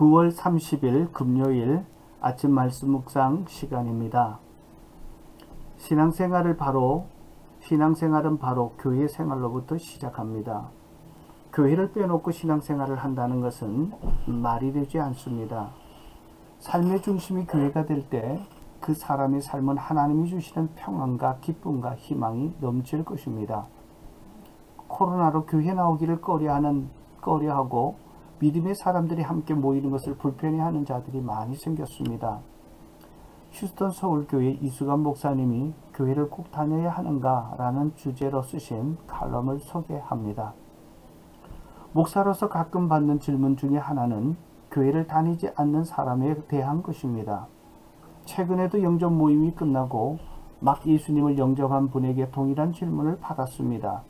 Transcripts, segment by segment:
9월 30일 금요일 아침 말씀 묵상 시간입니다. 신앙생활은 바로 교회 생활로부터 시작합니다. 교회를 빼놓고 신앙생활을 한다는 것은 말이 되지 않습니다. 삶의 중심이 교회가 될 때 그 사람의 삶은 하나님이 주시는 평안과 기쁨과 희망이 넘칠 것입니다. 코로나로 교회 나오기를 꺼려하고 믿음의 사람들이 함께 모이는 것을 불편해하는 자들이 많이 생겼습니다. 휴스턴 서울교회 이수감 목사님이 교회를 꼭 다녀야 하는가 라는 주제로 쓰신 칼럼을 소개합니다. 목사로서 가끔 받는 질문 중에 하나는 교회를 다니지 않는 사람에 대한 것입니다. 최근에도 영접 모임이 끝나고 막 예수님을 영접한 분에게 동일한 질문을 받았습니다.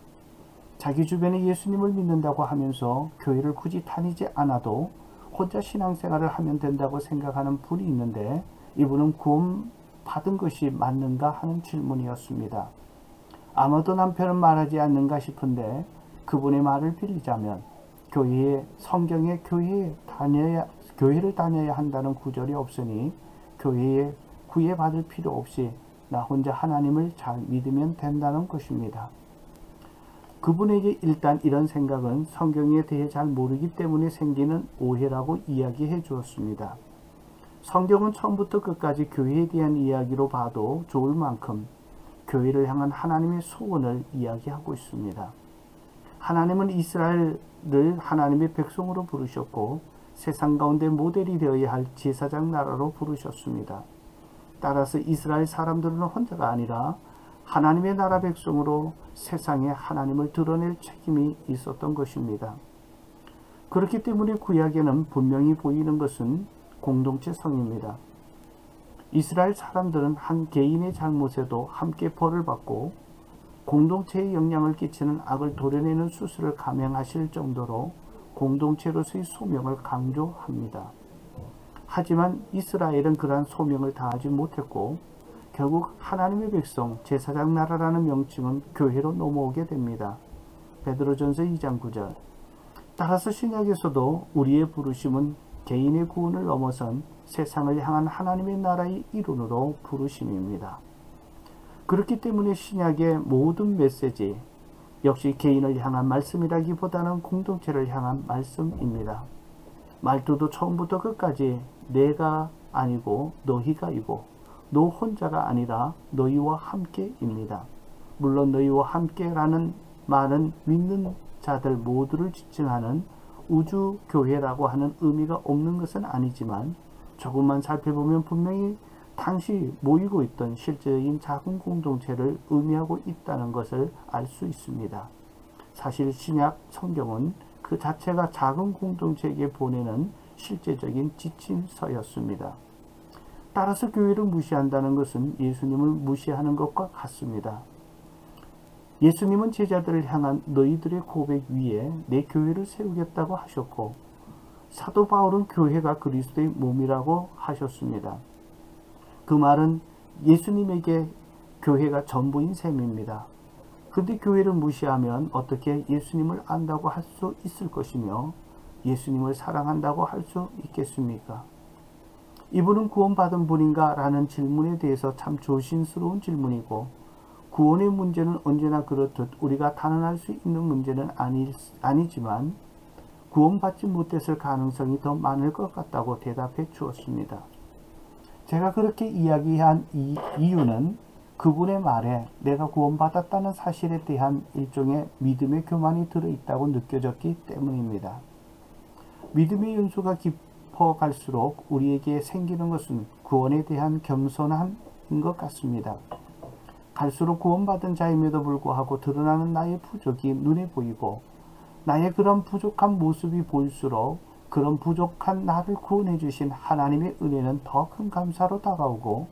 자기 주변에 예수님을 믿는다고 하면서 교회를 굳이 다니지 않아도 혼자 신앙생활을 하면 된다고 생각하는 분이 있는데 이분은 구원 받은 것이 맞는가 하는 질문이었습니다. 아마도 남편은 말하지 않는가 싶은데 그분의 말을 빌리자면 성경에 교회를 다녀야 한다는 구절이 없으니 교회에 구애받을 필요 없이 나 혼자 하나님을 잘 믿으면 된다는 것입니다. 그분에게 일단 이런 생각은 성경에 대해 잘 모르기 때문에 생기는 오해라고 이야기해 주었습니다. 성경은 처음부터 끝까지 교회에 대한 이야기로 봐도 좋을 만큼 교회를 향한 하나님의 소원을 이야기하고 있습니다. 하나님은 이스라엘을 하나님의 백성으로 부르셨고 세상 가운데 모델이 되어야 할 제사장 나라로 부르셨습니다. 따라서 이스라엘 사람들은 혼자가 아니라 하나님의 나라 백성으로 세상에 하나님을 드러낼 책임이 있었던 것입니다. 그렇기 때문에 구약에는 분명히 보이는 것은 공동체성입니다. 이스라엘 사람들은 한 개인의 잘못에도 함께 벌을 받고 공동체에 영향을 끼치는 악을 도려내는 수술을 감행하실 정도로 공동체로서의 소명을 강조합니다. 하지만 이스라엘은 그러한 소명을 다하지 못했고 결국 하나님의 백성, 제사장 나라라는 명칭은 교회로 넘어오게 됩니다. 베드로전서 2장 9절. 따라서 신약에서도 우리의 부르심은 개인의 구원을 넘어선 세상을 향한 하나님의 나라의 일원으로 부르심입니다. 그렇기 때문에 신약의 모든 메시지 역시 개인을 향한 말씀이라기보다는 공동체를 향한 말씀입니다. 말투도 처음부터 끝까지 내가 아니고 너희가이고 너 혼자가 아니라 너희와 함께입니다. 물론 너희와 함께라는 말은 믿는 자들 모두를 지칭하는 우주교회라고 하는 의미가 없는 것은 아니지만 조금만 살펴보면 분명히 당시 모이고 있던 실제적인 작은 공동체를 의미하고 있다는 것을 알 수 있습니다. 사실 신약 성경은 그 자체가 작은 공동체에게 보내는 실제적인 지침서였습니다. 따라서 교회를 무시한다는 것은 예수님을 무시하는 것과 같습니다. 예수님은 제자들을 향한 너희들의 고백 위에 내 교회를 세우겠다고 하셨고 사도 바울은 교회가 그리스도의 몸이라고 하셨습니다. 그 말은 예수님에게 교회가 전부인 셈입니다. 그런데 교회를 무시하면 어떻게 예수님을 안다고 할 수 있을 것이며 예수님을 사랑한다고 할 수 있겠습니까? 이분은 구원받은 분인가? 라는 질문에 대해서 참 조심스러운 질문이고 구원의 문제는 언제나 그렇듯 우리가 단언할 수 있는 문제는 아니지만 구원받지 못했을 가능성이 더 많을 것 같다고 대답해 주었습니다. 제가 그렇게 이야기한 이유는 그분의 말에 내가 구원받았다는 사실에 대한 일종의 믿음의 교만이 들어있다고 느껴졌기 때문입니다. 믿음의 연수가 깊어갈수록 우리에게 생기는 것은 구원에 대한 겸손함인 것 같습니다. 갈수록 구원받은 자임에도 불구하고 드러나는 나의 부족이 눈에 보이고 나의 그런 부족한 모습이 보일수록 그런 부족한 나를 구원해 주신 하나님의 은혜는 더 큰 감사로 다가오고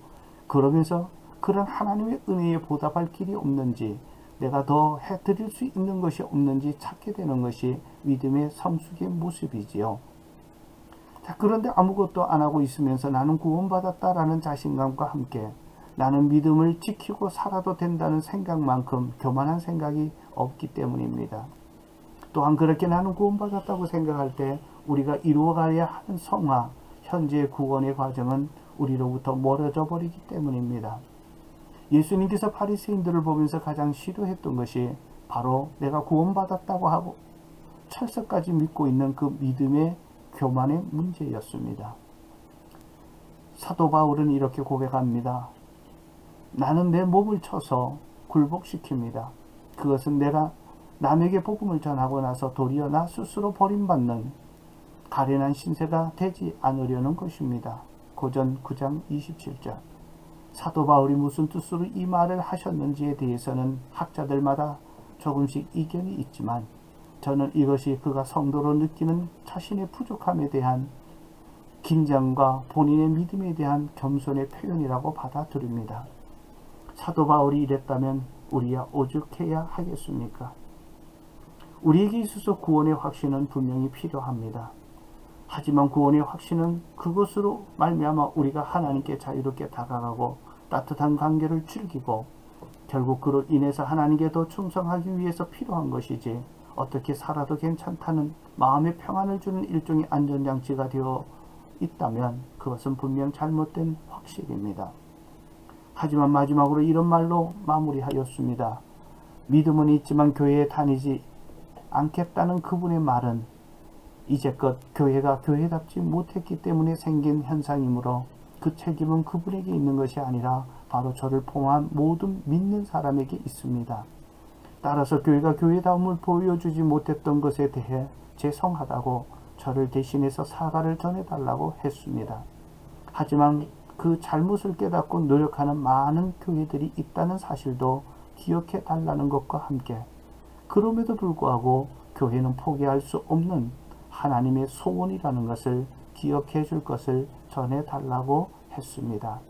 그러면서 그런 하나님의 은혜에 보답할 길이 없는지 내가 더 해드릴 수 있는 것이 없는지 찾게 되는 것이 믿음의 성숙의 모습이지요. 자, 그런데 아무것도 안 하고 있으면서 나는 구원받았다라는 자신감과 함께 나는 믿음을 지키고 살아도 된다는 생각만큼 교만한 생각이 없기 때문입니다. 또한 그렇게 나는 구원받았다고 생각할 때 우리가 이루어가야 하는 성화, 현재의 구원의 과정은 우리로부터 멀어져 버리기 때문입니다. 예수님께서 바리새인들을 보면서 가장 싫어했던 것이 바로 내가 구원받았다고 하고 철석까지 믿고 있는 그 믿음의 교만의 문제였습니다. 사도 바울은 이렇게 고백합니다. 나는 내 몸을 쳐서 굴복시킵니다. 그것은 내가 남에게 복음을 전하고 나서 도리어 나 스스로 버림받는 가련한 신세가 되지 않으려는 것입니다. 고전 9장 27절. 사도 바울이 무슨 뜻으로 이 말을 하셨는지에 대해서는 학자들마다 조금씩 이견이 있지만 저는 이것이 그가 성도로 느끼는 자신의 부족함에 대한 긴장과 본인의 믿음에 대한 겸손의 표현이라고 받아들입니다. 사도 바울이 이랬다면 우리야 오죽해야 하겠습니까? 우리에게 있어서 구원의 확신은 분명히 필요합니다. 하지만 구원의 확신은 그것으로 말미암아 우리가 하나님께 자유롭게 다가가고 따뜻한 관계를 즐기고 결국 그로 인해서 하나님께 더 충성하기 위해서 필요한 것이지 어떻게 살아도 괜찮다는 마음의 평안을 주는 일종의 안전장치가 되어 있다면 그것은 분명 잘못된 확신입니다. 하지만 마지막으로 이런 말로 마무리하였습니다. 믿음은 있지만 교회에 다니지 않겠다는 그분의 말은 이제껏 교회가 교회답지 못했기 때문에 생긴 현상이므로 그 책임은 그분에게 있는 것이 아니라 바로 저를 포함한 모든 믿는 사람에게 있습니다. 따라서 교회가 교회다움을 보여주지 못했던 것에 대해 죄송하다고 저를 대신해서 사과를 전해달라고 했습니다. 하지만 그 잘못을 깨닫고 노력하는 많은 교회들이 있다는 사실도 기억해 달라는 것과 함께 그럼에도 불구하고 교회는 포기할 수 없는 하나님의 소원이라는 것을 기억해 줄 것을 전해 달라고 했습니다.